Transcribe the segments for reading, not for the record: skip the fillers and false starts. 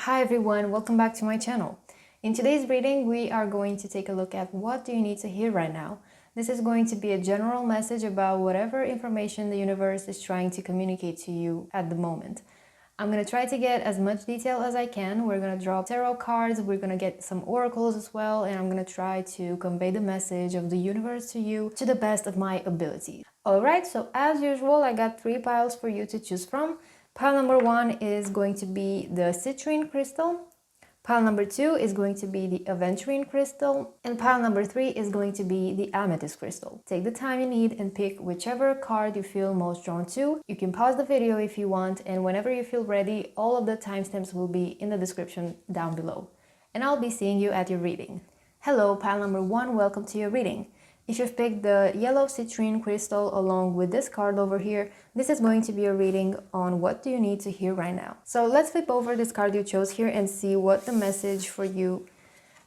Hi everyone, welcome back to my channel. In today's reading, we are going to take a look at what do you need to hear right now. This is going to be a general message about whatever information the universe is trying to communicate to you at the moment. I'm going to try to get as much detail as I can. We're going to draw tarot cards, we're going to get some oracles as well, and I'm going to try to convey the message of the universe to you to the best of my ability. Alright, so as usual, I got 3 piles for you to choose from. Pile number 1 is going to be the citrine crystal. Pile number 2 is going to be the aventurine crystal. And pile number 3 is going to be the amethyst crystal. Take the time you need and pick whichever card you feel most drawn to. You can pause the video if you want, and whenever you feel ready, all of the timestamps will be in the description down below. And I'll be seeing you at your reading. Hello, pile number 1, welcome to your reading. If you've picked the yellow citrine crystal along with this card over here, this is going to be a reading on what do you need to hear right now. So let's flip over this card you chose here and see what the message for you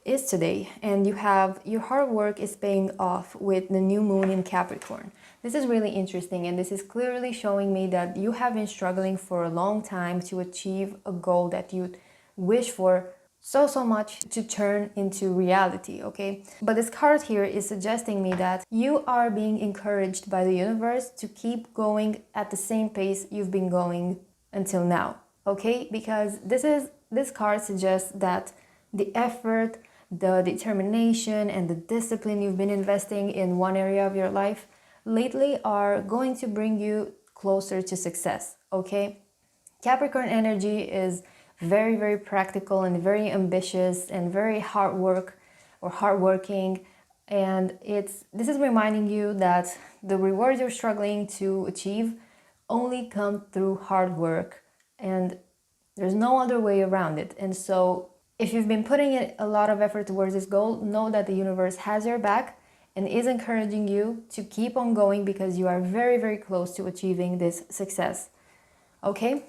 is today. And you have your hard work is paying off with the new moon in Capricorn. This is really interesting, and this is clearly showing me that you have been struggling for a long time to achieve a goal that you wish for so much to turn into reality, okay? But this card here is suggesting me that you are being encouraged by the universe to keep going at the same pace you've been going until now, okay? Because this card suggests that the effort, the determination, and the discipline you've been investing in one area of your life lately are going to bring you closer to success, okay? Capricorn energy is very practical and very ambitious and very hardworking, and this is reminding you that the rewards you're struggling to achieve only come through hard work, and there's no other way around it. And so if you've been putting in a lot of effort towards this goal, know that the universe has your back and is encouraging you to keep on going, because you are very close to achieving this success, okay?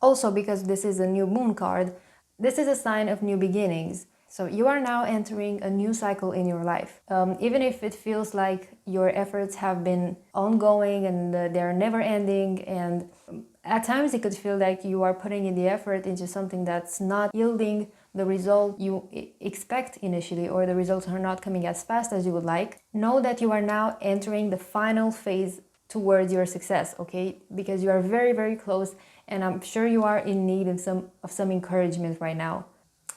Also, because this is a new moon card, this is a sign of new beginnings. So you are now entering a new cycle in your life. Even if it feels like your efforts have been ongoing and they're never ending, and at times it could feel like you are putting in the effort into something that's not yielding the result you expect initially, or the results are not coming as fast as you would like, know that you are now entering the final phase towards your success, okay? Because you are very close, and I'm sure you are in need of some encouragement right now.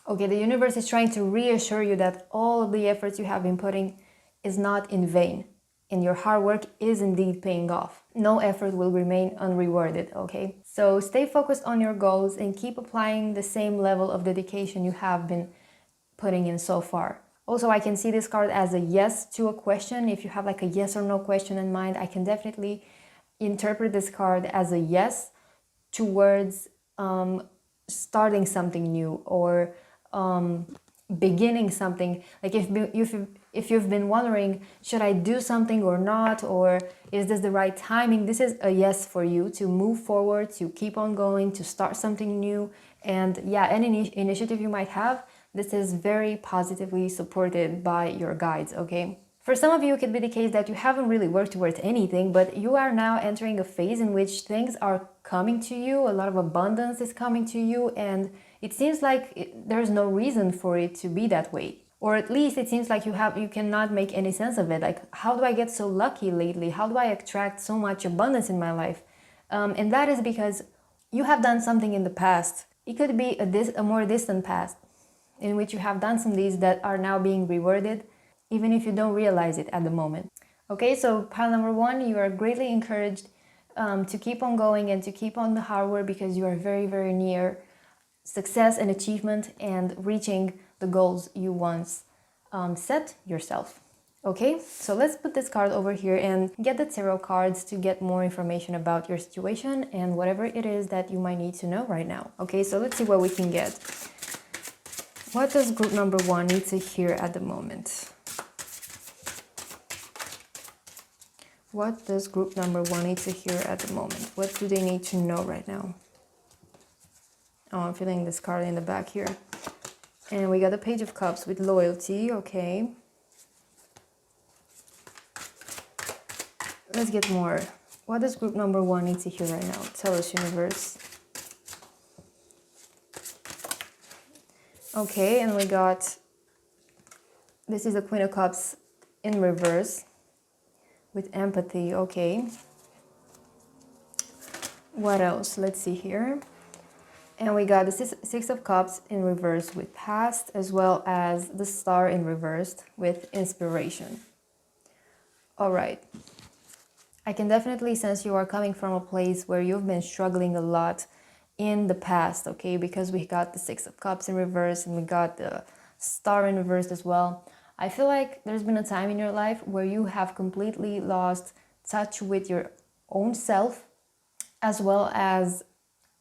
Okay, the universe is trying to reassure you that all of the efforts you have been putting is not in vain, and your hard work is indeed paying off. No effort will remain unrewarded, okay? So stay focused on your goals and keep applying the same level of dedication you have been putting in so far. Also, I can see this card as a yes to a question. If you have like a yes or no question in mind, I can definitely interpret this card as a yes towards starting something new, or beginning something. Like if you've been wondering, should I do something or not, or is this the right timing, this is a yes for you to move forward, to keep on going, to start something new. And yeah, any initiative you might have, this is very positively supported by your guides, okay? For some of you, it could be the case that you haven't really worked towards anything, but you are now entering a phase in which things are coming to you, a lot of abundance is coming to you, and it seems like there's no reason for it to be that way. Or at least it seems like you cannot make any sense of it. Like, how do I get so lucky lately? How do I attract so much abundance in my life? And that is because you have done something in the past. It could be a more distant past, in which you have done some deeds that are now being rewarded, even if you don't realize it at the moment. Okay, so pile number 1, you are greatly encouraged to keep on going and to keep on the hard work, because you are very near success and achievement and reaching the goals you once set yourself. Okay, so let's put this card over here and get the tarot cards to get more information about your situation and whatever it is that you might need to know right now. Okay, so let's see what we can get. What does group number 1 need to hear at the moment? What does group number 1 need to hear at the moment? What do they need to know right now? Oh, I'm feeling this card in the back here. And we got the Page of Cups with loyalty, okay. Let's get more. What does group number 1 need to hear right now? Tell us, universe. Okay, and we got, this is the Queen of Cups in reverse with empathy. Okay. What else? Let's see here. And we got the Six of Cups in reverse with past, as well as the Star in reverse with inspiration. All right. I can definitely sense you are coming from a place where you've been struggling a lot in the past, okay? Because we got the Six of Cups in reverse and we got the Star in reverse as well. I feel like there's been a time in your life where you have completely lost touch with your own self as well as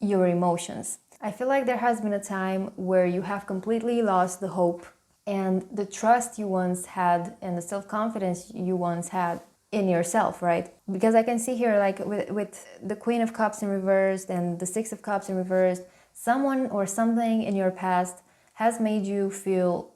your emotions. I feel like there has been a time where you have completely lost the hope and the trust you once had and the self-confidence you once had in yourself, right? Because I can see here, like with the Queen of Cups in reverse and the Six of Cups in reverse, someone or something in your past has made you feel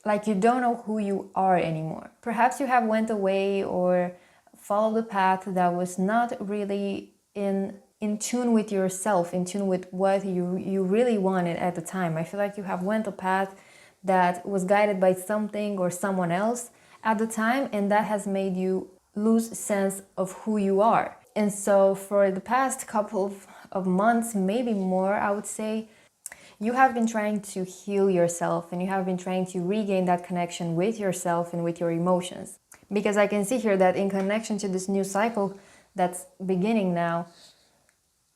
like you don't know who you are anymore. Perhaps you have went away or followed a path that was not really in tune with yourself, in tune with what you really wanted at the time. I feel like you have went a path that was guided by something or someone else at the time, and that has made you lose sense of who you are. And so for the past couple of months, maybe more, I would say, you have been trying to heal yourself and you have been trying to regain that connection with yourself and with your emotions. Because I can see here that in connection to this new cycle that's beginning now,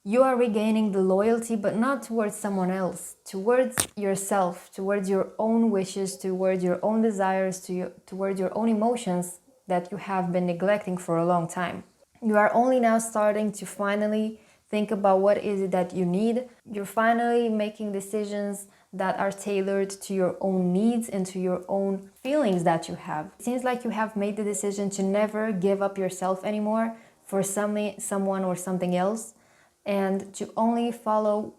you are regaining the loyalty, but not towards someone else, towards yourself, towards your own wishes, towards your own desires, towards your own emotions that you have been neglecting for a long time. You are only now starting to finally think about what is it that you need. You're finally making decisions that are tailored to your own needs and to your own feelings that you have. It seems like you have made the decision to never give up yourself anymore for someone or something else, and to only follow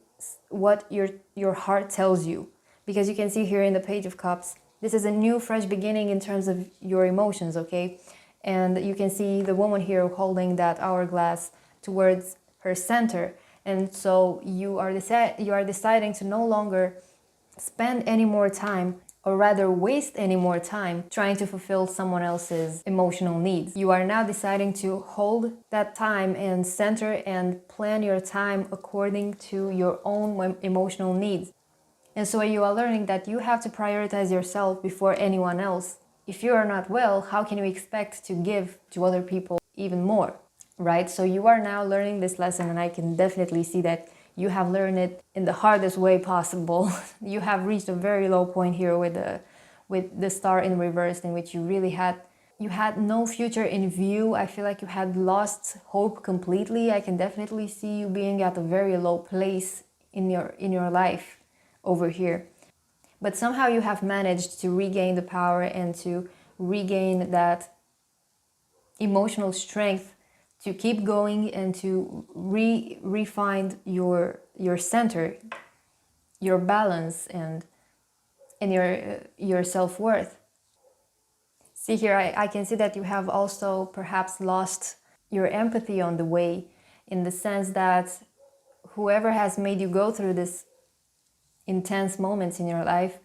what your heart tells you. Because you can see here in the Page of Cups, this is a new, fresh beginning in terms of your emotions, okay? And you can see the woman here holding that hourglass towards her center. And so you are deciding to no longer spend any more time, or rather waste any more time trying to fulfill someone else's emotional needs. You are now deciding to hold that time and center and plan your time according to your own emotional needs. And so you are learning that you have to prioritize yourself before anyone else. If you are not well, how can you expect to give to other people even more, right? So you are now learning this lesson, and I can definitely see that you have learned it in the hardest way possible. You have reached a very low point here with the Star in reverse, in which you had no future in view. I feel like you had lost hope completely. I can definitely see you being at a very low place in your life over here. But somehow you have managed to regain the power and to regain that emotional strength to keep going and to refine your center, your balance, and your self-worth. See here, I can see that you have also perhaps lost your empathy on the way, in the sense that whoever has made you go through this intense moments in your life,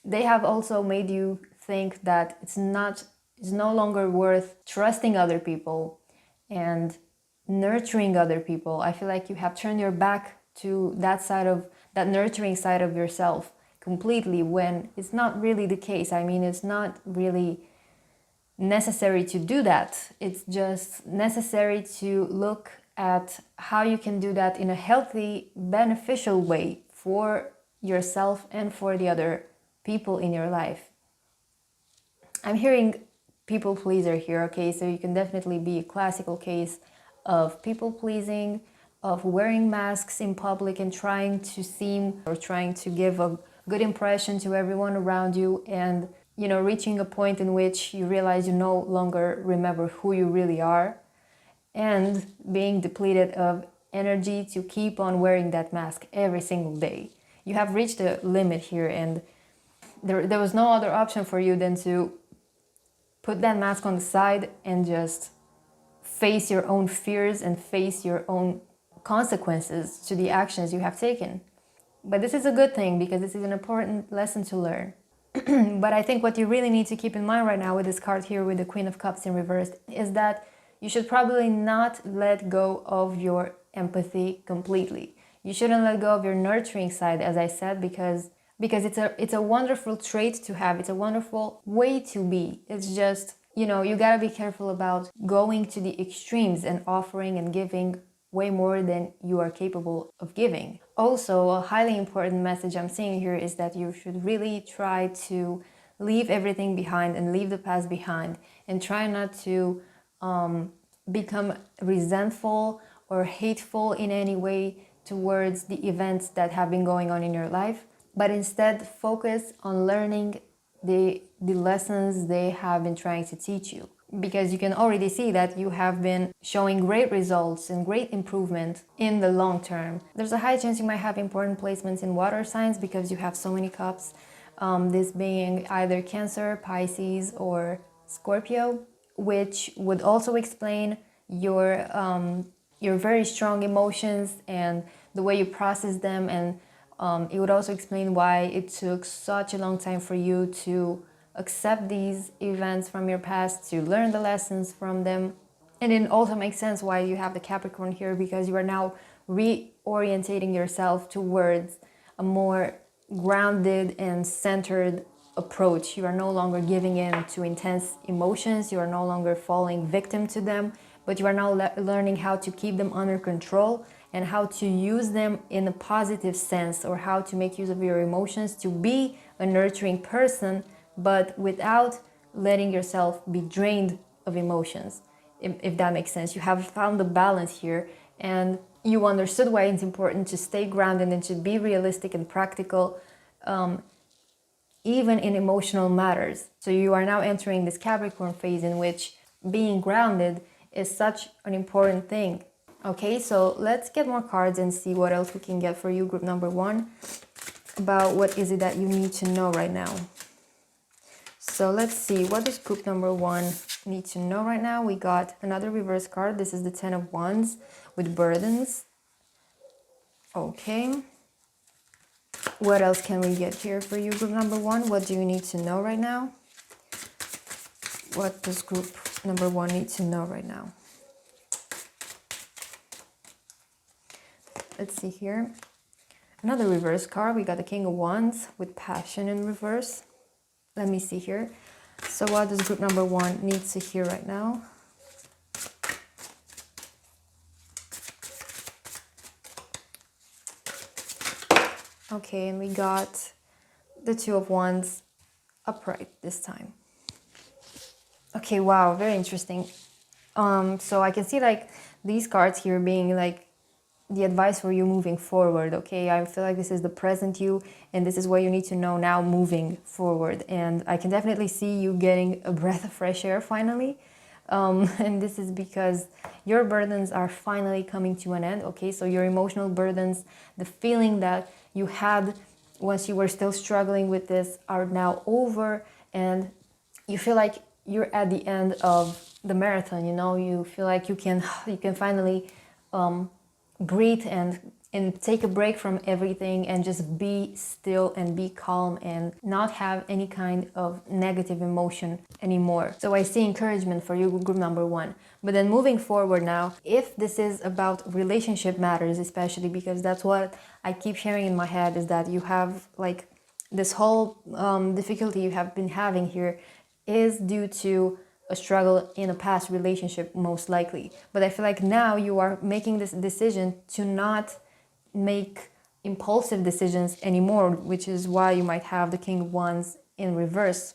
they have also made you think that it's no longer worth trusting other people and nurturing other people. I feel like you have turned your back to that nurturing side of yourself completely, when it's not really the case. I mean, it's not really necessary to do that. It's just necessary to look at how you can do that in a healthy, beneficial way for yourself and for the other people in your life. I'm hearing people pleaser here, okay? So you can definitely be a classical case of people pleasing, of wearing masks in public and trying to give a good impression to everyone around you, and reaching a point in which you realize you no longer remember who you really are, and being depleted of energy to keep on wearing that mask every single day. You have reached a limit here, and there was no other option for you than to put that mask on the side and just face your own fears and face your own consequences to the actions you have taken. But this is a good thing because this is an important lesson to learn. But I think what you really need to keep in mind right now with this card here with the Queen of Cups in reverse is that you should probably not let go of your empathy completely. You shouldn't let go of your nurturing side, as I said, because it's a wonderful trait to have. It's a wonderful way to be. It's just, you gotta be careful about going to the extremes and offering and giving way more than you are capable of giving. Also, a highly important message I'm seeing here is that you should really try to leave everything behind and leave the past behind, and try not to become resentful or hateful in any way towards the events that have been going on in your life, but instead focus on learning the lessons they have been trying to teach you. Because you can already see that you have been showing great results and great improvement in the long term. There's a high chance you might have important placements in water signs because you have so many cups, this being either Cancer, Pisces, or Scorpio, which would also explain your very strong emotions and the way you process them, and it would also explain why it took such a long time for you to accept these events from your past, to learn the lessons from them. And it also makes sense why you have the Capricorn here, because you are now reorientating yourself towards a more grounded and centered approach. You are no longer giving in to intense emotions. You are no longer falling victim to them, but you are now learning how to keep them under control and how to use them in a positive sense, or how to make use of your emotions to be a nurturing person, but without letting yourself be drained of emotions, if that makes sense. You have found the balance here, and you understood why it's important to stay grounded and to be realistic and practical, even in emotional matters. So you are now entering this Capricorn phase in which being grounded is such an important thing. Okay, so let's get more cards and see what else we can get for you, group number 1, about what is it that you need to know right now. So let's see, what does group number 1 need to know right now? We got another reverse card. This is the 10 of Wands with burdens. Okay. What else can we get here for you, group number 1? What do you need to know right now? What does group number 1 need to know right now? Let's see here. Another reverse card. We got the King of Wands with passion in reverse. Let me see here. So what does group number 1 need to hear right now? Okay, and we got the Two of Wands upright this time. Okay, wow, very interesting. So I can see like these cards here being like the advice for you moving forward. Okay, I feel like this is the present you, and this is what you need to know now moving forward. And I can definitely see you getting a breath of fresh air finally. And this is because your burdens are finally coming to an end. Okay, so your emotional burdens, the feeling that you had once you were still struggling with this, are now over, and you feel like you're at the end of the marathon. You feel like you can finally breathe and take a break from everything and just be still and be calm and not have any kind of negative emotion anymore. So I see encouragement for you, group number 1. But then moving forward now, if this is about relationship matters, especially because that's what I keep hearing in my head, is that you have like this whole difficulty you have been having here is due to a struggle in a past relationship, most likely. But I feel like now you are making this decision to not make impulsive decisions anymore, which is why you might have the King of Wands in reverse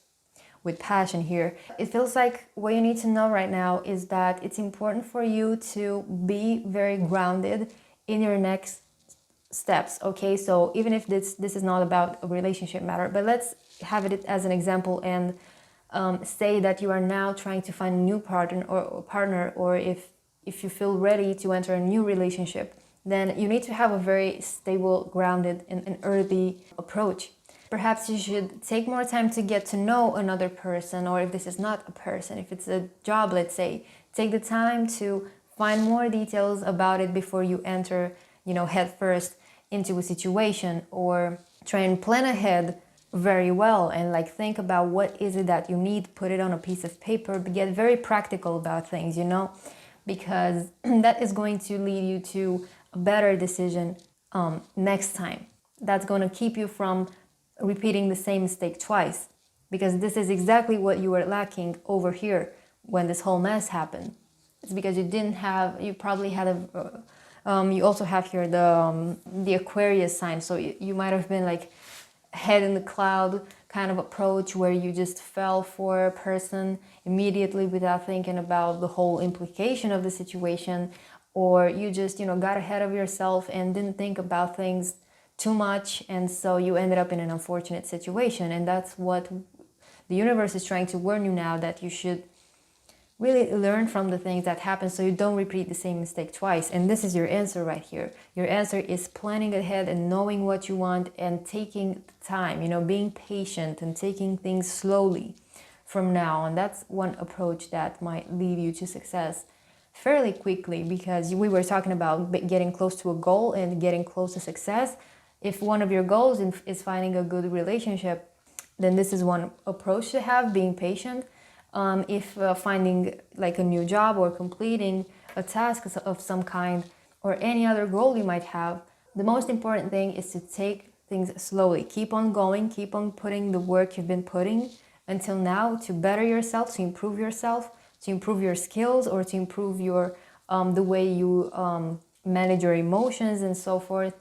with passion here. It feels like what you need to know right now is that it's important for you to be very grounded in your next steps. Okay, so even if this is not about a relationship matter, but let's have it as an example and say that you are now trying to find a new partner, or if you feel ready to enter a new relationship, then you need to have a very stable, grounded, and earthy approach. Perhaps you should take more time to get to know another person, or if this is not a person, if it's a job, let's say, take the time to find more details about it before you enter, head first into a situation, or try and plan ahead very well and like think about what is it that you need, put it on a piece of paper, but get very practical about things, you know, because that is going to lead you to a better decision next time. That's going to keep you from repeating the same mistake twice, because this is exactly what you were lacking over here when this whole mess happened. It's because you probably had you also have here the Aquarius sign, so you might have been like head in the cloud kind of approach, where you just fell for a person immediately without thinking about the whole implication of the situation, or you just, you know, got ahead of yourself and didn't think about things too much, and so you ended up in an unfortunate situation. And that's what the universe is trying to warn you now, that you should really learn from the things that happen so you don't repeat the same mistake twice. And this is your answer right here. Your answer is planning ahead and knowing what you want and taking the time, you know, being patient and taking things slowly from now on. That's one approach that might lead you to success fairly quickly, because we were talking about getting close to a goal and getting close to success. If one of your goals is finding a good relationship, then this is one approach to have, being patient. If finding like a new job or completing a task of some kind, or any other goal you might have, the most important thing is to take things slowly. Keep on going, keep on putting the work you've been putting until now to better yourself, to improve yourself, to improve your skills, or to improve your the way you manage your emotions and so forth.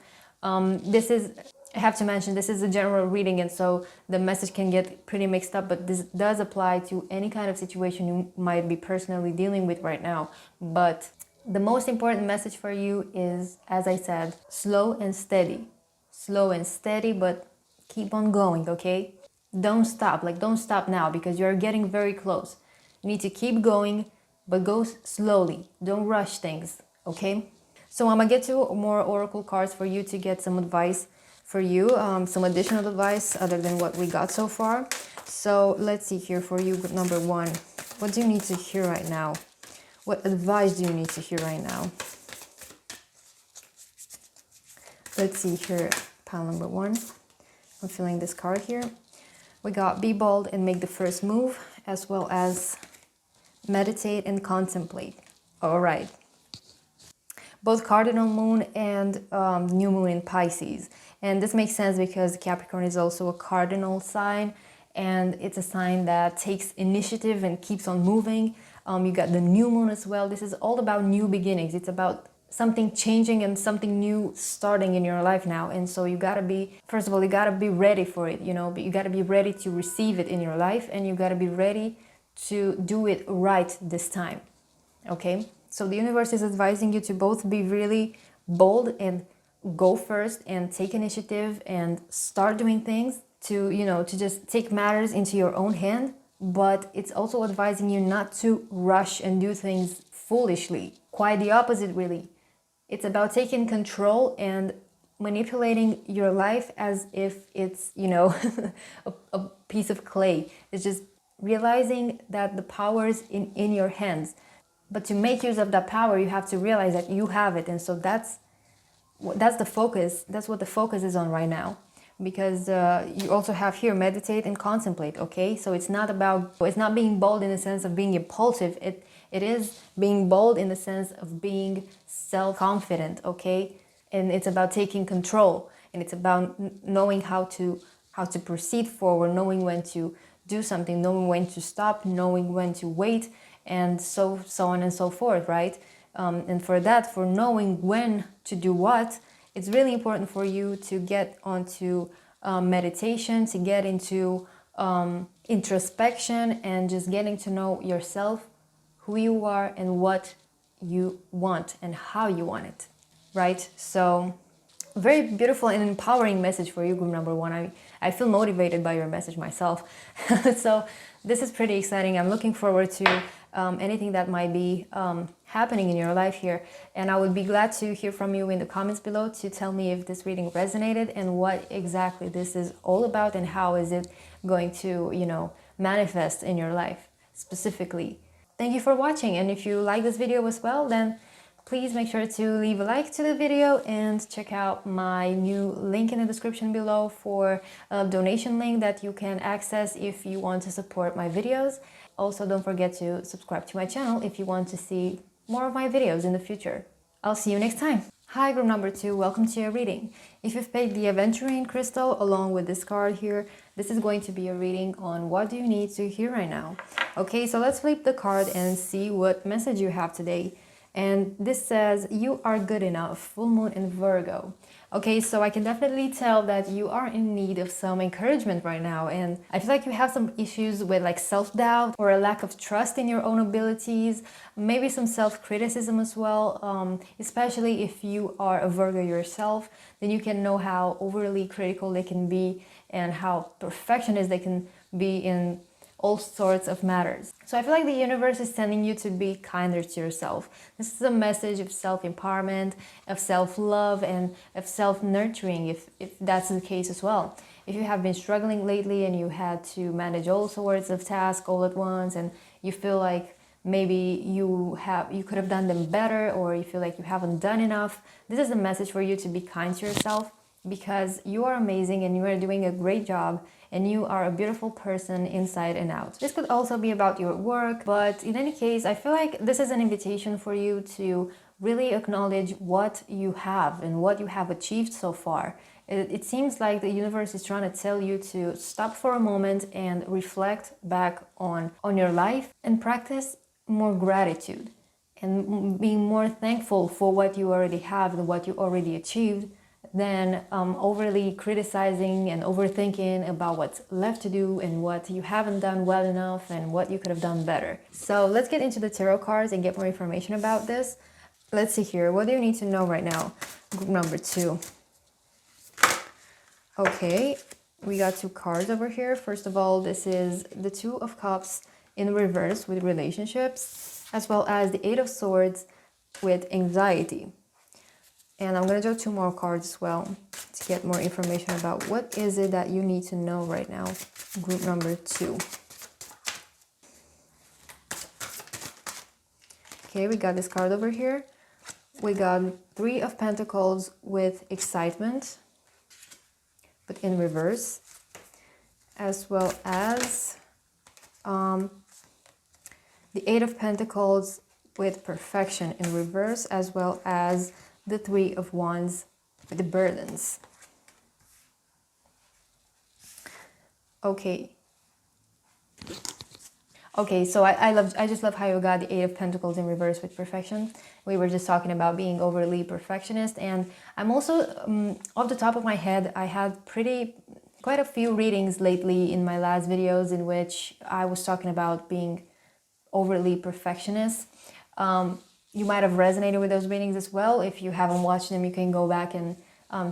I have to mention, this is a general reading, and so the message can get pretty mixed up, but this does apply to any kind of situation you might be personally dealing with right now. But the most important message for you is, as I said, slow and steady. Slow and steady, but keep on going, okay? Don't stop, don't stop now, because you're getting very close. You need to keep going, but go slowly. Don't rush things, okay? So I'm gonna get to more oracle cards for you to get some advice for you, some additional advice other than what we got so far. So let's see here for you, number one. What do you need to hear right now? What advice do you need to hear right now? Let's see here, pile number one. I'm feeling this card here. We got be bold and make the first move, as well as meditate and contemplate. All right. Both cardinal moon and new moon in Pisces. And this makes sense because Capricorn is also a cardinal sign, and it's a sign that takes initiative and keeps on moving. You got the new moon as well. This is all about new beginnings. It's about something changing and something new starting in your life now. And so you gotta be, first of all, you gotta be ready for it, you know, but you gotta be ready to receive it in your life, and you gotta be ready to do it right this time, okay? So the universe is advising you to both be really bold and go first and take initiative and start doing things, to, you know, to just take matters into your own hand. But it's also advising you not to rush and do things foolishly. Quite the opposite, really. It's about taking control and manipulating your life as if it's, you know, a piece of clay. It's just realizing that the power is in your hands. But to make use of that power, you have to realize that you have it. And so that's the focus. That's what the focus is on right now. Because you also have here meditate and contemplate, okay? So it's not being bold in the sense of being impulsive. It is being bold in the sense of being self-confident, okay? And it's about taking control, and it's about knowing how to proceed forward, knowing when to do something, knowing when to stop, knowing when to wait, and so on and so forth, right? And for knowing when to do what, it's really important for you to get onto meditation, to get into introspection, and just getting to know yourself, who you are, and what you want and how you want it, right? So very beautiful and empowering message for you, group number one. I feel motivated by your message myself. So this is pretty exciting. I'm looking forward to anything that might be happening in your life here. And I would be glad to hear from you in the comments below to tell me if this reading resonated and what exactly this is all about, and how is it going to, you know, manifest in your life specifically. Thank you for watching. And if you like this video as well, then please make sure to leave a like to the video and check out my new link in the description below for a donation link that you can access if you want to support my videos. Also, don't forget to subscribe to my channel if you want to see more of my videos in the future. I'll see you next time. Hi, group number 2, welcome to your reading. If you've paid the aventurine crystal along with this card here, this is going to be a reading on what do you need to hear right now. Okay, so let's flip the card and see what message you have today. And this says, you are good enough, full moon in Virgo. Okay, so I can definitely tell that you are in need of some encouragement right now. And I feel like you have some issues with like self-doubt or a lack of trust in your own abilities, maybe some self-criticism as well. Especially if you are a Virgo yourself, then you can know how overly critical they can be and how perfectionist they can be in all sorts of matters. So I feel like the universe is sending you to be kinder to yourself. This is a message of self-empowerment, of self-love, and of self-nurturing, if that's the case as well. If you have been struggling lately and you had to manage all sorts of tasks all at once and you feel like maybe you could have done them better, or you feel like you haven't done enough, this is a message for you to be kind to yourself, because you are amazing and you are doing a great job and you are a beautiful person inside and out. This could also be about your work, but in any case, I feel like this is an invitation for you to really acknowledge what you have and what you have achieved so far. It seems like the universe is trying to tell you to stop for a moment and reflect back on your life and practice more gratitude and being more thankful for what you already have and what you already achieved, than overly criticizing and overthinking about what's left to do and what you haven't done well enough and what you could have done better. So let's get into the tarot cards and get more information about this. Let's see here. What do you need to know right now? Group number 2. Okay, we got 2 cards over here. First of all, this is the 2 of Cups in reverse with relationships, as well as the 8 of Swords with anxiety. And I'm going to draw 2 more cards as well to get more information about what is it that you need to know right now. Group number 2. Okay, we got this card over here. We got 3 of Pentacles with excitement, but in reverse, as well as the 8 of Pentacles with perfection in reverse, as well as the 3 of Wands with the burdens. Okay, so I just love how you got the 8 of Pentacles in reverse with perfection. We were just talking about being overly perfectionist, and I'm also off the top of my head, I had quite a few readings lately in my last videos in which I was talking about being overly perfectionist. You might have resonated with those readings as well. If you haven't watched them, you can go back and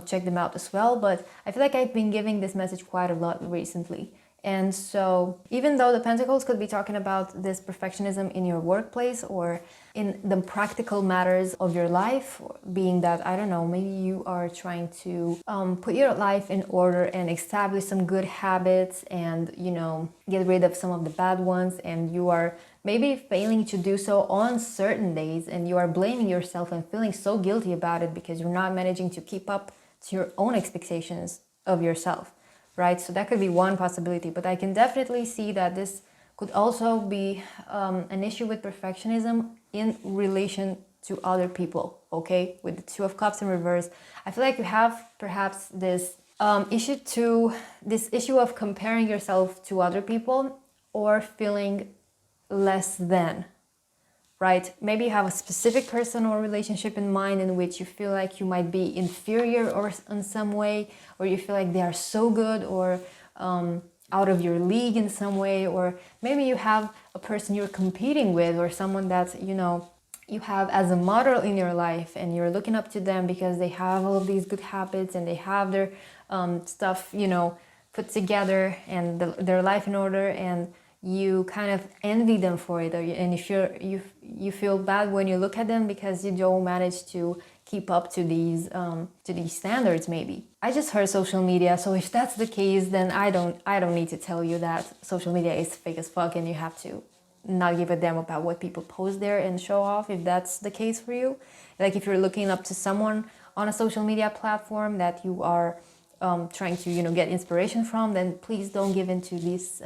check them out as well. But I feel like I've been giving this message quite a lot recently. And so even though the Pentacles could be talking about this perfectionism in your workplace or in the practical matters of your life, being that, I don't know, maybe you are trying to put your life in order and establish some good habits and, you know, get rid of some of the bad ones, and you are maybe failing to do so on certain days, and you are blaming yourself and feeling so guilty about it because you're not managing to keep up to your own expectations of yourself, right? So that could be one possibility, but I can definitely see that this could also be an issue with perfectionism in relation to other people, okay? With the 2 of Cups in reverse, I feel like you have perhaps this issue of comparing yourself to other people or feeling less than, right? Maybe you have a specific person or relationship in mind in which you feel like you might be inferior or in some way, or you feel like they are so good or out of your league in some way, or maybe you have a person you're competing with or someone that, you know, you have as a model in your life and you're looking up to them because they have all of these good habits and they have their stuff, you know, put together and their life in order, and you kind of envy them for it, and you feel bad when you look at them because you don't manage to keep up to these standards. Maybe I just heard social media, so if that's the case, then I don't need to tell you that social media is fake as fuck and you have to not give a damn about what people post there and show off, if that's the case for you. Like if you're looking up to someone on a social media platform that you are trying to, you know, get inspiration from, then please don't give in to this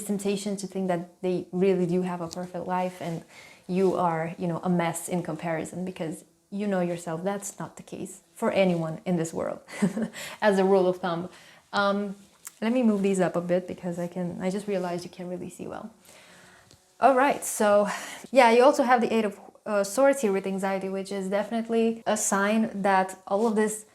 temptation to think that they really do have a perfect life and you are, you know, a mess in comparison, because you know yourself that's not the case for anyone in this world. As a rule of thumb. Let me move these up a bit because I just realized you can't really see well. All right, so yeah, you also have the Eight of Swords here with anxiety, which is definitely a sign that all of this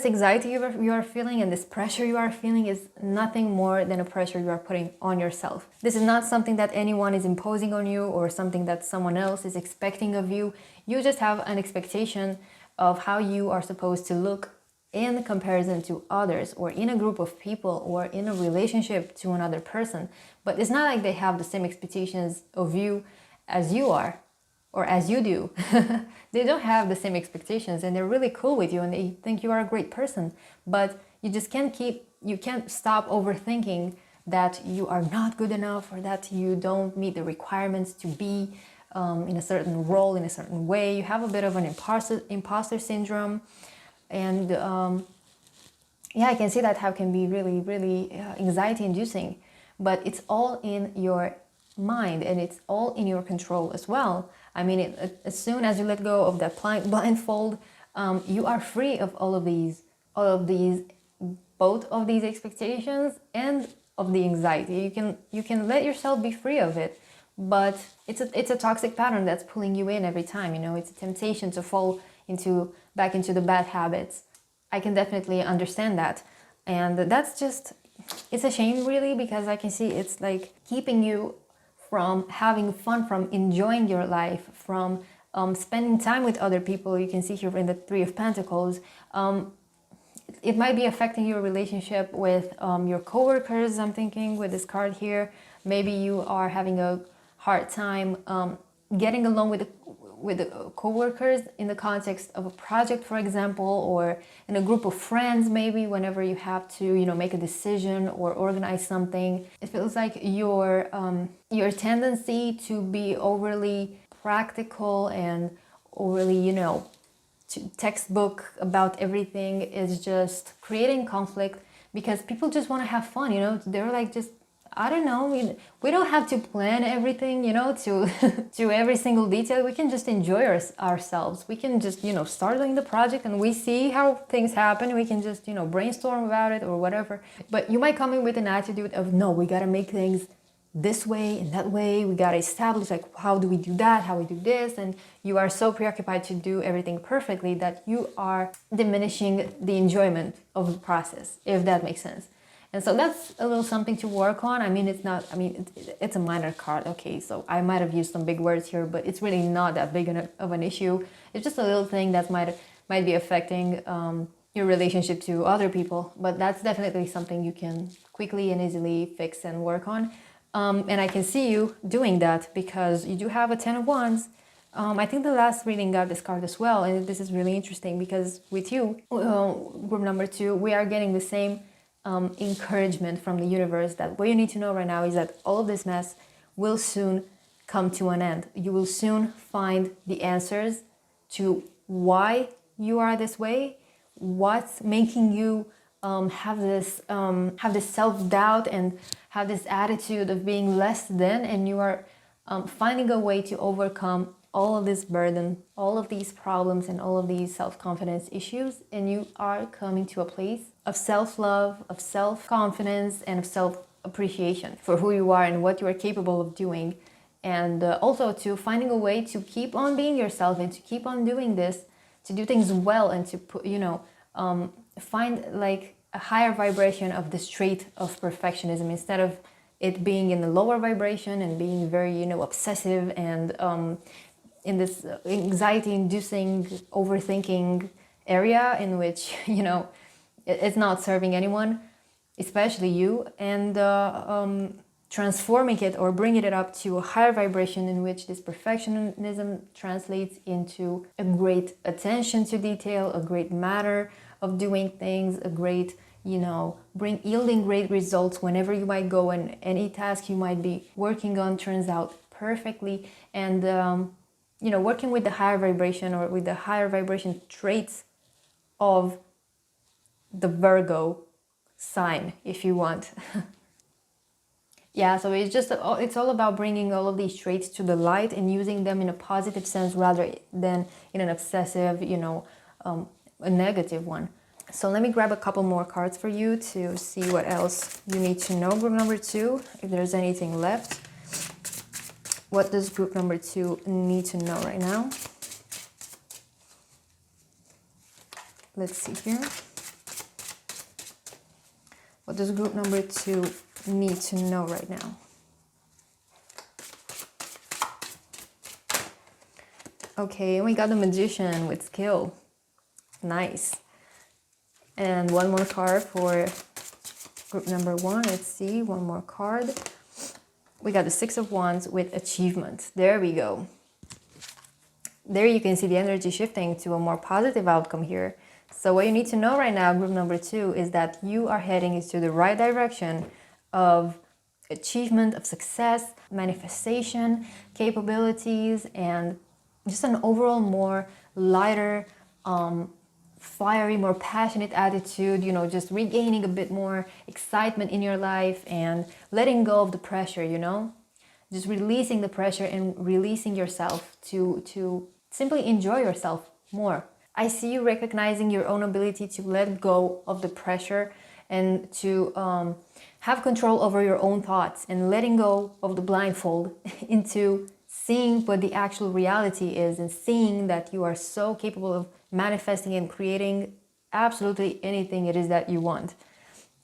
anxiety you are feeling and this pressure you are feeling is nothing more than a pressure you are putting on yourself. This is not something that anyone is imposing on you or something that someone else is expecting of you. You just have an expectation of how you are supposed to look in comparison to others, or in a group of people, or in a relationship to another person. But it's not like they have the same expectations of you as you are, or as you do. They don't have the same expectations, and they're really cool with you and they think you are a great person. But you just can't stop overthinking that you are not good enough, or that you don't meet the requirements to be in a certain role, in a certain way. You have a bit of an imposter syndrome. And yeah, I can see that how can be really, really anxiety inducing, but it's all in your mind and it's all in your control as well. I mean, as soon as you let go of that blindfold, you are free of all of these, both of these expectations and of the anxiety. You can let yourself be free of it, but it's a toxic pattern that's pulling you in every time. You know, it's a temptation to fall back into the bad habits. I can definitely understand that, and that's just, it's a shame really, because I can see it's like keeping you from having fun, from enjoying your life, from spending time with other people. You can see here in the Three of Pentacles, it might be affecting your relationship with your coworkers. I'm thinking with this card here, maybe you are having a hard time getting along with the co-workers in the context of a project, for example, or in a group of friends, maybe whenever you have to, you know, make a decision or organize something. It feels like your tendency to be overly practical and overly, you know, textbook about everything is just creating conflict, because people just want to have fun, you know. They're like, just, I don't know, we don't have to plan everything, you know, to to every single detail. We can just enjoy ourselves. We can just, you know, start doing the project and we see how things happen. We can just, you know, brainstorm about it or whatever. But you might come in with an attitude of, no, we gotta make things this way and that way. We gotta establish, like, how do we do that, how we do this, and you are so preoccupied to do everything perfectly that you are diminishing the enjoyment of the process, if that makes sense. And so that's a little something to work on. I mean, it's a minor card, okay, so I might have used some big words here, but it's really not that big of an issue. It's just a little thing that might be affecting your relationship to other people, but that's definitely something you can quickly and easily fix and work on. And I can see you doing that because you do have a Ten of Wands. I think the last reading got this card as well, and this is really interesting because with you, group number 2, we are getting the same encouragement from the universe that what you need to know right now is that all of this mess will soon come to an end. You will soon find the answers to why you are this way, what's making you have this self-doubt and have this attitude of being less than, and you are finding a way to overcome all of this burden, all of these problems, and all of these self-confidence issues, and you are coming to a place of self-love, of self-confidence, and of self-appreciation for who you are and what you are capable of doing, and also to finding a way to keep on being yourself and to keep on doing this, to do things well, and to put, you know, find like a higher vibration of this trait of perfectionism instead of it being in the lower vibration and being very, you know, obsessive and in this anxiety-inducing, overthinking area in which, you know, it's not serving anyone, especially you, and transforming it or bringing it up to a higher vibration in which this perfectionism translates into a great attention to detail, a great manner of doing things, a great you know, yielding great results whenever you might go, and any task you might be working on turns out perfectly. And you know, working with the higher vibration or with the higher vibration traits of the Virgo sign, if you want. Yeah, so it's all about bringing all of these traits to the light and using them in a positive sense rather than in an obsessive, you know, a negative one. So let me grab a couple more cards for you to see what else you need to know, group number 2, if there's anything left. What does group number 2 need to know right now? Let's see here. What does group number 2 need to know right now? Okay, and we got the Magician with skill. Nice. And one more card for group number 1. Let's see, one more card. We got the Six of Wands with achievement. There we go. There you can see the energy shifting to a more positive outcome here. So what you need to know right now, group number 2, is that you are heading into the right direction of achievement, of success, manifestation, capabilities, and just an overall more lighter, fiery, more passionate attitude, you know, just regaining a bit more excitement in your life and letting go of the pressure, you know, just releasing the pressure and releasing yourself to simply enjoy yourself more. I see you recognizing your own ability to let go of the pressure and to have control over your own thoughts and letting go of the blindfold into seeing what the actual reality is and seeing that you are so capable of manifesting and creating absolutely anything it is that you want.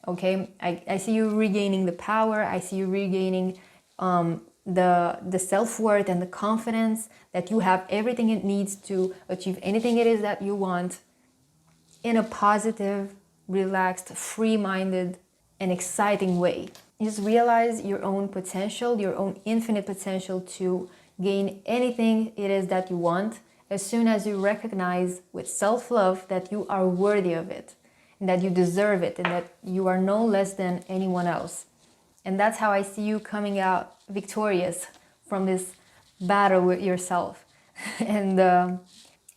Okay, I see you regaining the power. I see you regaining the self-worth and the confidence that you have everything it needs to achieve anything it is that you want in a positive, relaxed, free-minded, and exciting way. Just realize your own potential, your own infinite potential to gain anything it is that you want as soon as you recognize with self-love that you are worthy of it and that you deserve it and that you are no less than anyone else. And that's how I see you coming out victorious from this battle with yourself. And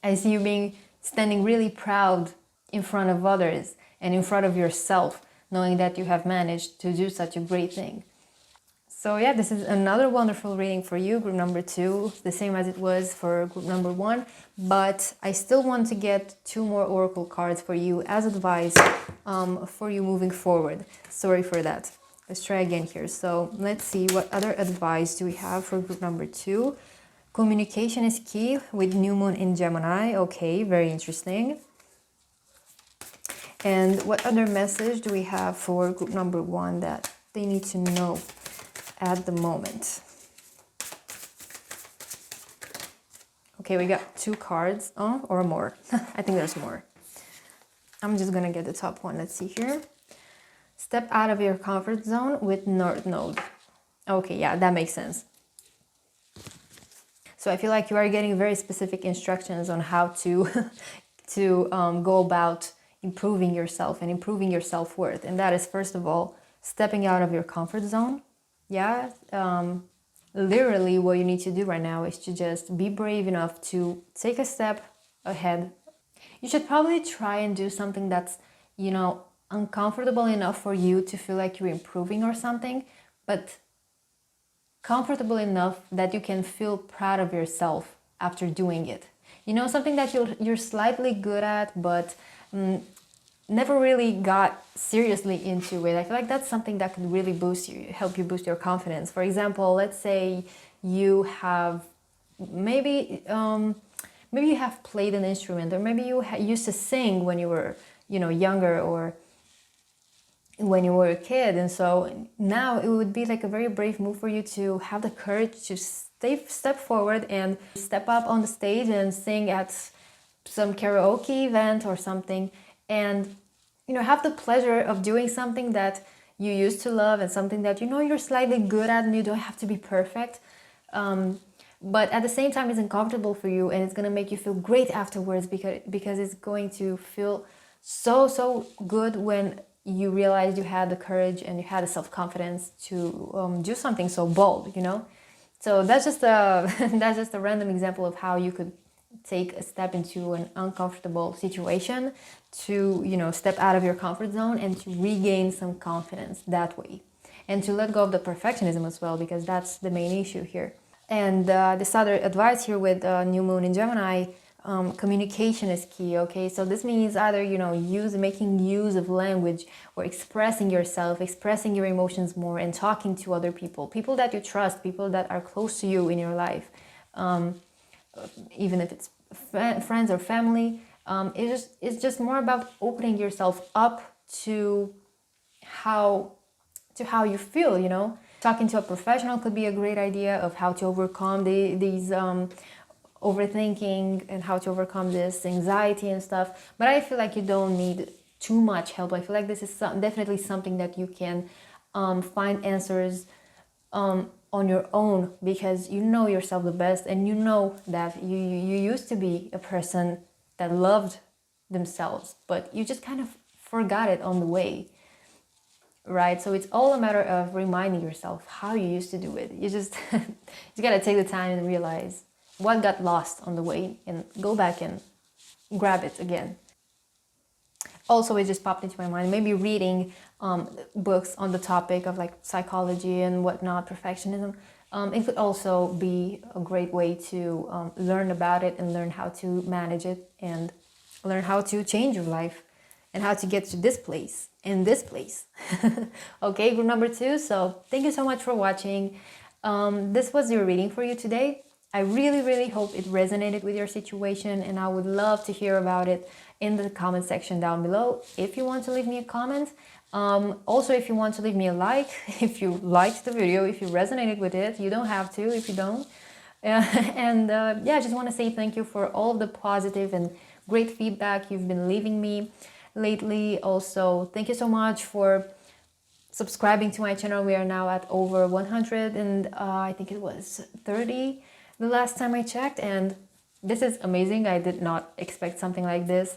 I see you standing really proud in front of others and in front of yourself, knowing that you have managed to do such a great thing. So yeah, this is another wonderful reading for you, group number 2, the same as it was for group number 1, but I still want to get 2 more oracle cards for you as advice for you moving forward. Sorry for that. Let's try again here. So let's see, what other advice do we have for group number 2? Communication is key with new moon in Gemini. Okay, very interesting. And what other message do we have for group number 1 that they need to know at the moment? Okay, we got 2 cards, or more. I think there's more. I'm just gonna get the top one. Let's see here. Step out of your comfort zone with North Node. Okay, yeah, that makes sense. So I feel like you are getting very specific instructions on how to go about improving yourself and improving your self-worth. And that is, first of all, stepping out of your comfort zone. Yeah, literally what you need to do right now is to just be brave enough to take a step ahead. You should probably try and do something that's, you know, uncomfortable enough for you to feel like you're improving or something, but comfortable enough that you can feel proud of yourself after doing it. You know, something that you're slightly good at, but never really got seriously into it. I feel like that's something that could really help you boost your confidence. For example, let's say you have maybe you have played an instrument, or maybe you used to sing when you were, you know, younger, or when you were a kid, and so now it would be like a very brave move for you to have the courage to step forward and step up on the stage and sing at some karaoke event or something, and, you know, have the pleasure of doing something that you used to love and something that, you know, you're slightly good at, and you don't have to be perfect, but at the same time it's uncomfortable for you, and it's going to make you feel great afterwards because it's going to feel so good when you realized you had the courage and you had the self-confidence to do something so bold, you know? So that's just a that's just a random example of how you could take a step into an uncomfortable situation to, you know, step out of your comfort zone and to regain some confidence that way. And to let go of the perfectionism as well, because that's the main issue here. And this other advice here with new moon in Gemini, communication is key. Okay, so this means either, you know, making use of language or expressing yourself, expressing your emotions more, and talking to other people that you trust, people that are close to you in your life, even if it's friends or family. It's just more about opening yourself up to how you feel, you know. Talking to a professional could be a great idea of how to overcome these overthinking and how to overcome this anxiety and stuff. But I feel like you don't need too much help. I feel like this is definitely something that you can find answers on your own, because you know yourself the best, and you know that you used to be a person that loved themselves, but you just kind of forgot it on the way. Right? So it's all a matter of reminding yourself how you used to do it. You just you gotta take the time and realize what got lost on the way and go back and grab it again. Also, it just popped into my mind, maybe reading books on the topic of like psychology and whatnot, perfectionism. It could also be a great way to learn about it and learn how to manage it and learn how to change your life and how to get to this place, in this place. Okay, group number 2. So thank you so much for watching. This was your reading for you today. I really hope it resonated with your situation, and I would love to hear about it in the comment section down below. If you want to leave me a comment, also if you want to leave me a like, if you liked the video, if you resonated with it, you don't have to if you don't. Yeah, I just want to say thank you for all of the positive and great feedback you've been leaving me lately. Also, thank you so much for subscribing to my channel. We are now at over 100 and I think it was 30 the last time I checked, and this is amazing. I did not expect something like this,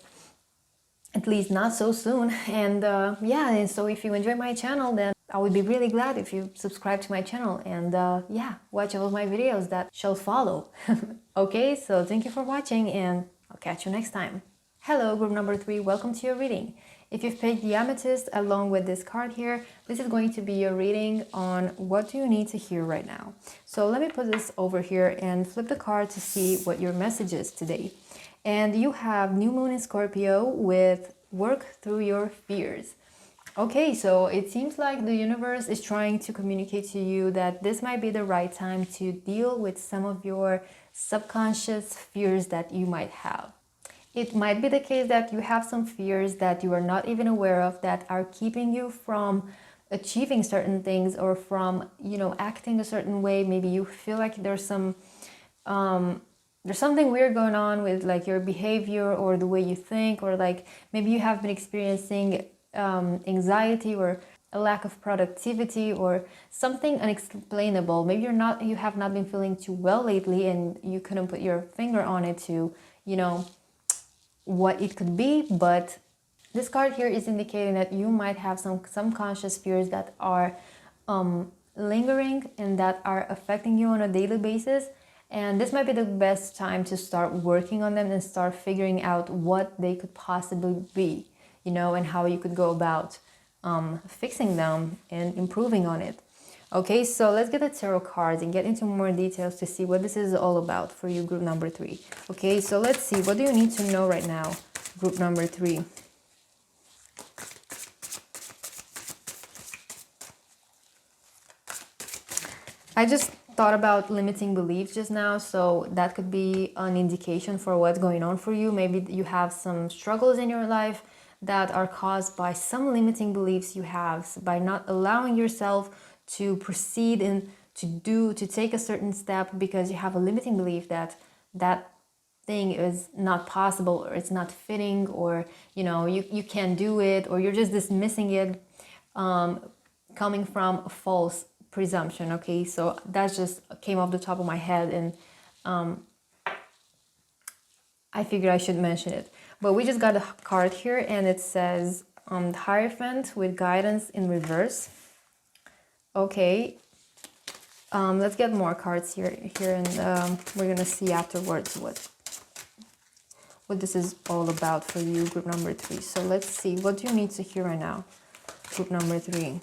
at least not so soon. And yeah, and so if you enjoy my channel, then I would be really glad if you subscribe to my channel and yeah, watch all of my videos that shall follow. Okay, so thank you for watching, and I'll catch you next time. Hello, group number 3, welcome to your reading. If you've picked the amethyst along with this card here, this is going to be your reading on what do you need to hear right now. So let me put this over here and flip the card to see what your message is today. And you have new moon in Scorpio with work through your fears. Okay, so it seems like the universe is trying to communicate to you that this might be the right time to deal with some of your subconscious fears that you might have. It might be the case that you have some fears that you are not even aware of that are keeping you from achieving certain things, or from, you know, acting a certain way. Maybe you feel like there's something weird going on with like your behavior or the way you think, or like maybe you have been experiencing anxiety or a lack of productivity or something unexplainable. Maybe you have not been feeling too well lately and you couldn't put your finger on it to, you know, what it could be. But this card here is indicating that you might have some subconscious fears that are lingering and that are affecting you on a daily basis. And this might be the best time to start working on them and start figuring out what they could possibly be, you know, and how you could go about fixing them and improving on it. Okay, so let's get the tarot cards and get into more details to see what this is all about for you, group number 3. Okay, so let's see, what do you need to know right now, group number 3? I just thought about limiting beliefs just now, so that could be an indication for what's going on for you. Maybe you have some struggles in your life that are caused by some limiting beliefs you have, by not allowing yourself to proceed and to take a certain step because you have a limiting belief that that thing is not possible, or it's not fitting, or you know, you can't do it, or you're just dismissing it, coming from a false presumption. Okay, so that just came off the top of my head, and I figured I should mention it. But we just got a card here, and it says The Hierophant with guidance in reverse. Okay, let's get more cards here, and we're gonna see afterwards what this is all about for you, group number 3. So let's see, what do you need to hear right now, group number 3?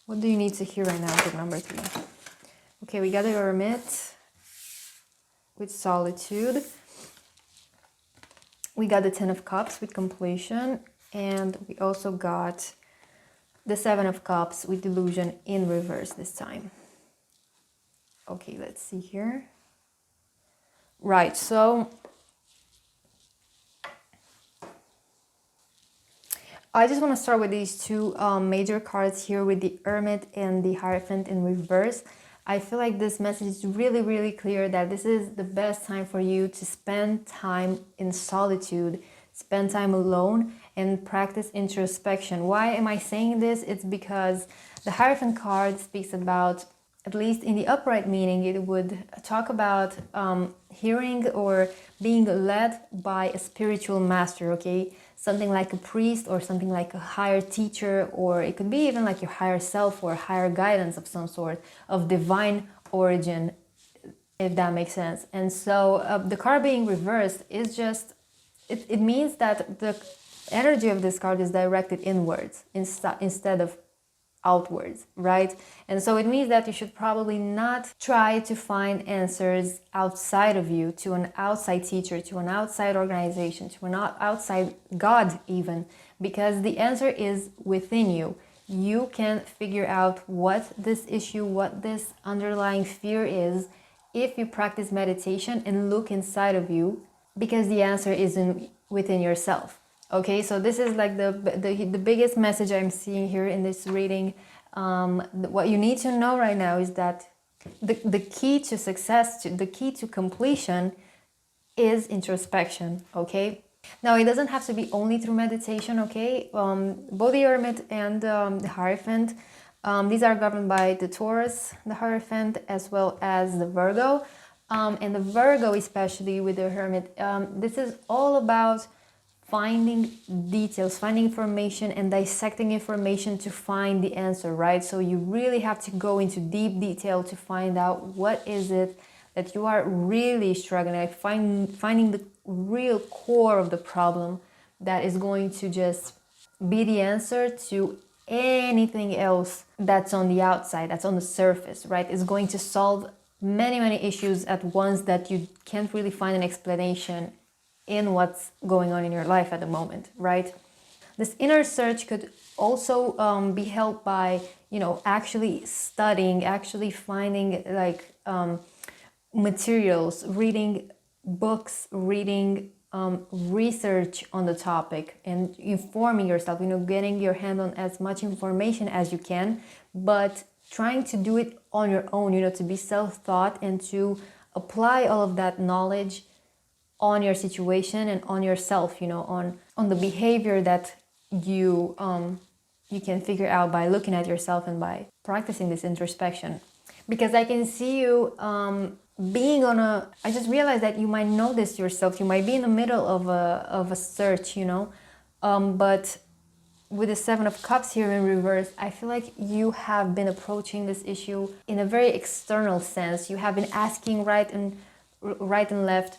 What do you need to hear right now, group number 3? Okay, we got the Hermit with solitude. We got the Ten of Cups with completion. And we also got the Seven of Cups with delusion in reverse this time. Okay, let's see here. Right, so I just want to start with these two major cards here with the Hermit and the Hierophant in reverse. I feel like this message is really, really clear that this is the best time for you to spend time in solitude, spend time alone, and practice introspection. Why am I saying this? It's because the Hierophant card speaks about, at least in the upright meaning, it would talk about hearing or being led by a spiritual master, okay? Something like a priest or something like a higher teacher, or it could be even like your higher self or higher guidance of some sort of divine origin, if that makes sense. And so the card being reversed is just, it means that the energy of this card is directed inwards instead of outwards, right? And so it means that you should probably not try to find answers outside of you, to an outside teacher, to an outside organization, to an outside God even, because the answer is within you. You can figure out what this issue, what this underlying fear is, if you practice meditation and look inside of you, because the answer is within yourself. Okay, so this is like the biggest message I'm seeing here in this reading. What you need to know right now is that the key to success, the key to completion is introspection, okay? Now, it doesn't have to be only through meditation, okay? Both the Hermit and the Hierophant, these are governed by the Taurus, the Hierophant, as well as the Virgo. And the Virgo, especially with the Hermit, this is all about finding details, finding information and dissecting information to find the answer, right? So you really have to go into deep detail to find out what is it that you are really struggling at, finding the real core of the problem that is going to just be the answer to anything else that's on the outside, that's on the surface, right? It's going to solve many, many issues at once that you can't really find an explanation in what's going on in your life at the moment, right? This inner search could also be helped by, actually studying, actually finding like materials, reading books, reading research on the topic and informing yourself, getting your hand on as much information as you can, but trying to do it on your own, to be self-taught and to apply all of that knowledge on your situation and on yourself, on the behavior that you can figure out by looking at yourself and by practicing this introspection. Because I can see you being I just realized that you might know this yourself. You might be in the middle of a search, but with the Seven of Cups here in reverse, I feel like you have been approaching this issue in a very external sense. You have been asking right and left,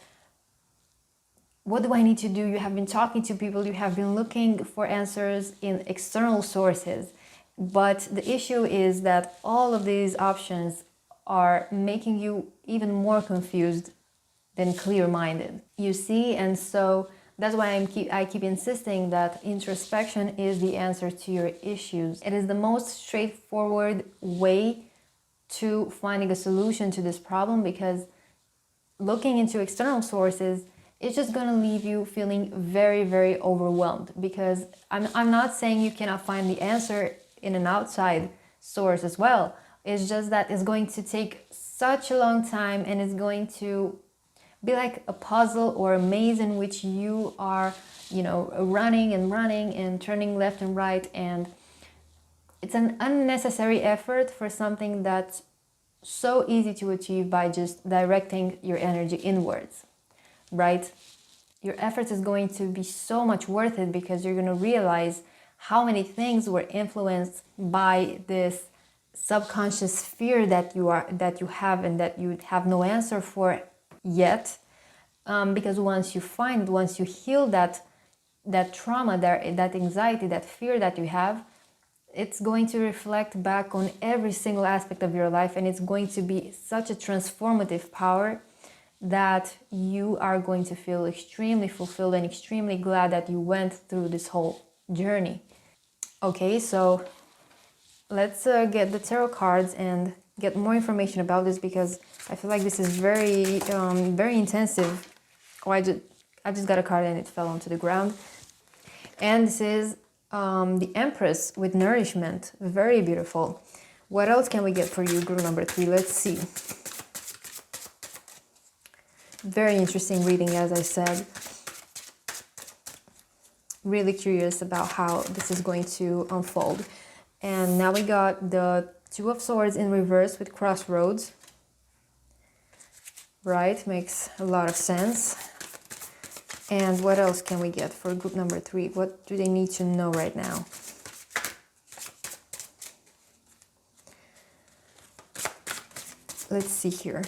what do I need to do? You have been talking to people, you have been looking for answers in external sources. But the issue is that all of these options are making you even more confused than clear-minded. You see? And so that's why I keep insisting that introspection is the answer to your issues. It is the most straightforward way to finding a solution to this problem, because looking into external sources, it's just going to leave you feeling very, very overwhelmed. Because I'm not saying you cannot find the answer in an outside source as well. It's just that it's going to take such a long time, and it's going to be like a puzzle or a maze in which you are, running and turning left and right. And it's an unnecessary effort for something that's so easy to achieve by just directing your energy inwards. right? Your efforts is going to be so much worth it, because you're going to realize how many things were influenced by this subconscious fear that you have and that you have no answer for yet. Because once you heal that trauma, that anxiety, that fear that you have, it's going to reflect back on every single aspect of your life, and it's going to be such a transformative power that you are going to feel extremely fulfilled and extremely glad that you went through this whole journey. Okay, so let's get the tarot cards and get more information about this, because I feel like this is very very intensive. Oh, I just got a card and it fell onto the ground. And this is the Empress with nourishment. Very beautiful. What else can we get for you, group number 3? Let's see. Very interesting reading, as I said. Really curious about how this is going to unfold. And now we got the Two of Swords in reverse with crossroads. Right, makes a lot of sense. And what else can we get for group number 3? What do they need to know right now? Let's see here.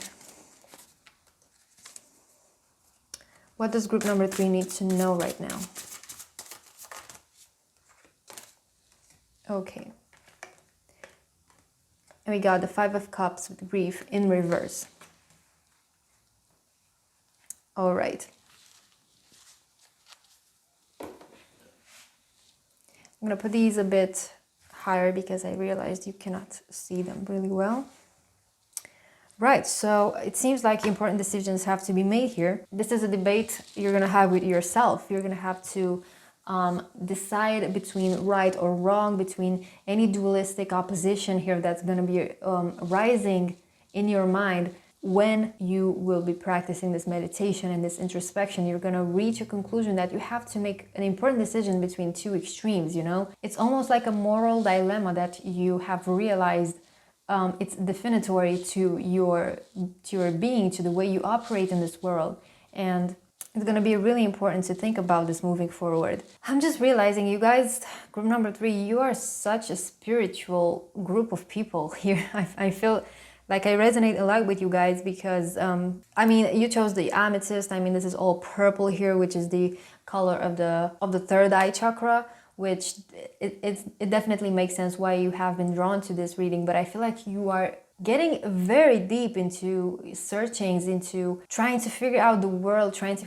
What does group number 3 need to know right now? Okay. And we got the Five of Cups with grief in reverse. All right. I'm going to put these a bit higher because I realized you cannot see them really well. Right, so it seems like important decisions have to be made here. This is a debate you're going to have with yourself. You're going to have to decide between right or wrong, between any dualistic opposition here that's going to be rising in your mind. When you will be practicing this meditation and this introspection, you're going to reach a conclusion that you have to make an important decision between two extremes, you know? It's almost like a moral dilemma that you have realized. It's definitory to your being, to the way you operate in this world. And it's going to be really important to think about this moving forward. I'm just realizing, you guys, group number 3, you are such a spiritual group of people here. I feel like I resonate a lot with you guys because, I mean, you chose the amethyst. I mean, this is all purple here, which is the color of the third eye chakra, which it definitely makes sense why you have been drawn to this reading. But I feel like you are getting very deep into searchings, into trying to figure out the world, trying to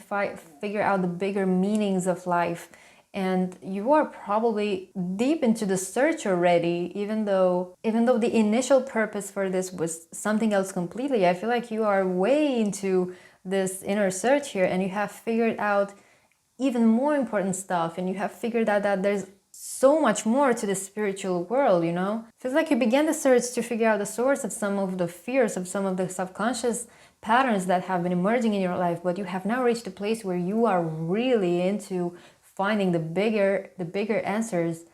figure out the bigger meanings of life. And you are probably deep into the search already, even though the initial purpose for this was something else completely. I feel like you are way into this inner search here, and you have figured out even more important stuff, and you have figured out that there's so much more to the spiritual world, you know? Feels like you began the search to figure out the source of some of the fears, of some of the subconscious patterns that have been emerging in your life, but you have now reached a place where you are really into finding the bigger answers,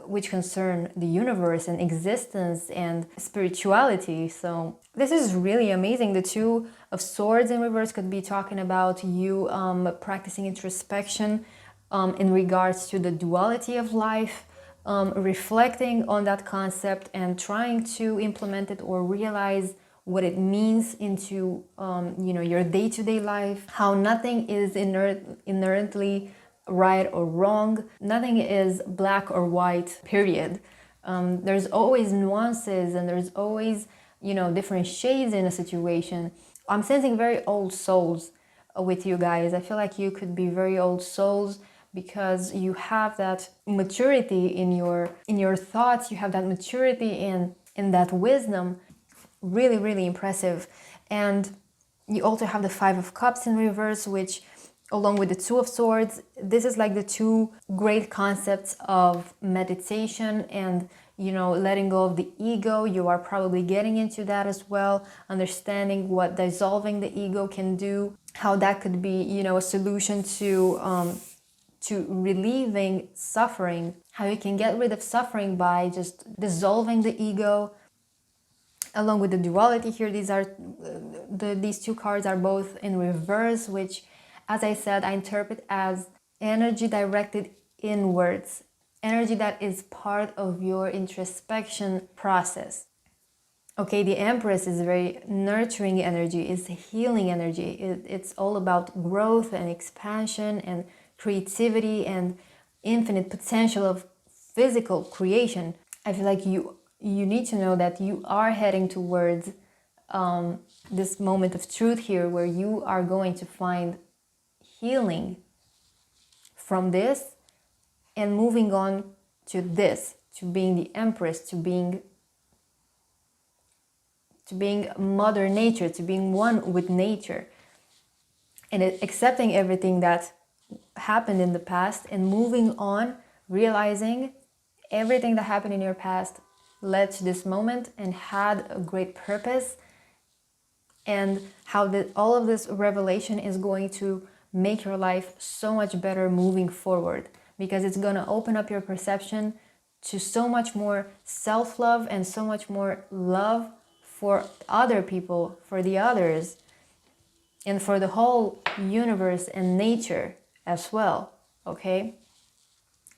which concern the universe and existence and spirituality. So this is really amazing. The Two of Swords in reverse could be talking about you practicing introspection in regards to the duality of life, reflecting on that concept and trying to implement it or realize what it means into your day-to-day life, how nothing is inherently right or wrong. Nothing is black or white, period. There's always nuances, and there's always, different shades in a situation. I'm sensing very old souls with you guys. I feel like you could be very old souls because you have that maturity in your thoughts. You have that maturity in that wisdom. Really, really impressive. And you also have the Five of Cups in reverse, which, along with the Two of Swords, this is like the two great concepts of meditation and, letting go of the ego. You are probably getting into that as well, understanding what dissolving the ego can do, how that could be, a solution to relieving suffering, how you can get rid of suffering by just dissolving the ego. Along with the duality here, these two cards are both in reverse, which, as I said, I interpret as energy directed inwards, energy that is part of your introspection process. Okay, the Empress is very nurturing energy, is healing energy. It's all about growth and expansion and creativity and infinite potential of physical creation. I feel like you need to know that you are heading towards this moment of truth here, where you are going to find healing from this and moving on to this, to being the Empress, to being Mother Nature, to being one with nature, and accepting everything that happened in the past and moving on, realizing everything that happened in your past led to this moment and had a great purpose, and how all of this revelation is going to make your life so much better moving forward, because it's going to open up your perception to so much more self-love and so much more love for other people, for the others, and for the whole universe and nature as well, okay?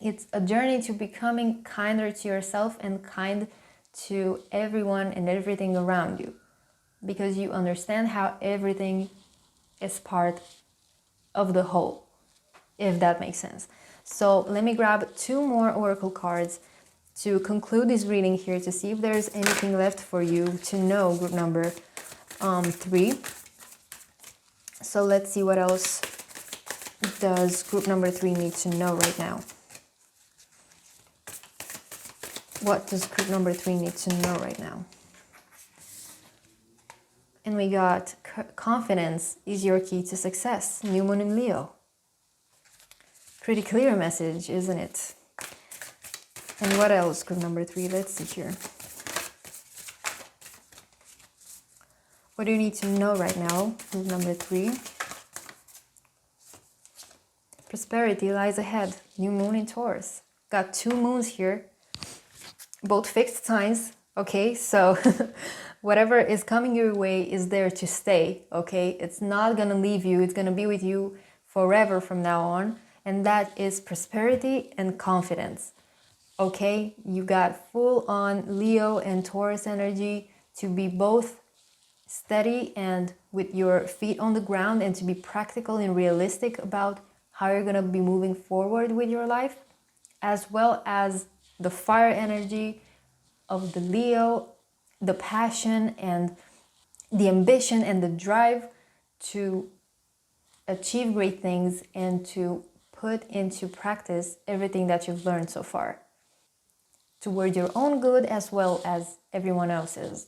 It's a journey to becoming kinder to yourself and kind to everyone and everything around you, because you understand how everything is part of the whole, if that makes sense. So let me grab 2 more oracle cards to conclude this reading here, to see if there's anything left for you to know, group number 3. So let's see what else does group number 3 need to know right now. What does group number 3 need to know right now? And we got confidence is your key to success. New moon in Leo. Pretty clear message, isn't it? And what else, group number 3? Let's see here. What do you need to know right now, group number 3? Prosperity lies ahead. New moon in Taurus. Got 2 moons here, both fixed signs, okay? So whatever is coming your way is there to stay, okay? It's not gonna leave you. It's gonna be with you forever from now on. And that is prosperity and confidence, okay? You got full on Leo and Taurus energy to be both steady and with your feet on the ground, and to be practical and realistic about how you're gonna be moving forward with your life, as well as the fire energy of the Leo, the passion and the ambition and the drive to achieve great things and to put into practice everything that you've learned so far, toward your own good as well as everyone else's.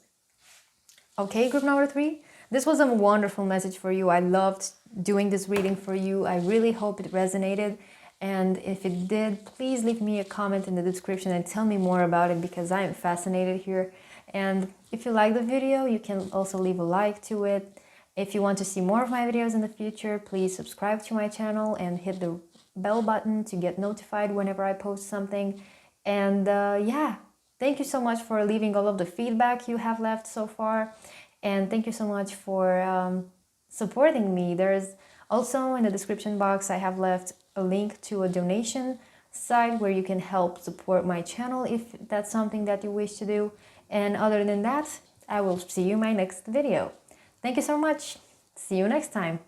Okay, group number 3, this was a wonderful message for you. I loved doing this reading for you. I really hope it resonated. And if it did, please leave me a comment in the description and tell me more about it, because I am fascinated here. And if you like the video, you can also leave a like to it. If you want to see more of my videos in the future, please subscribe to my channel and hit the bell button to get notified whenever I post something. And yeah, thank you so much for leaving all of the feedback you have left so far. And thank you so much for supporting me. There's also in the description box, I have left a link to a donation site where you can help support my channel if that's something that you wish to do. And other than that, I will see you in my next video. Thank you so much. See you next time.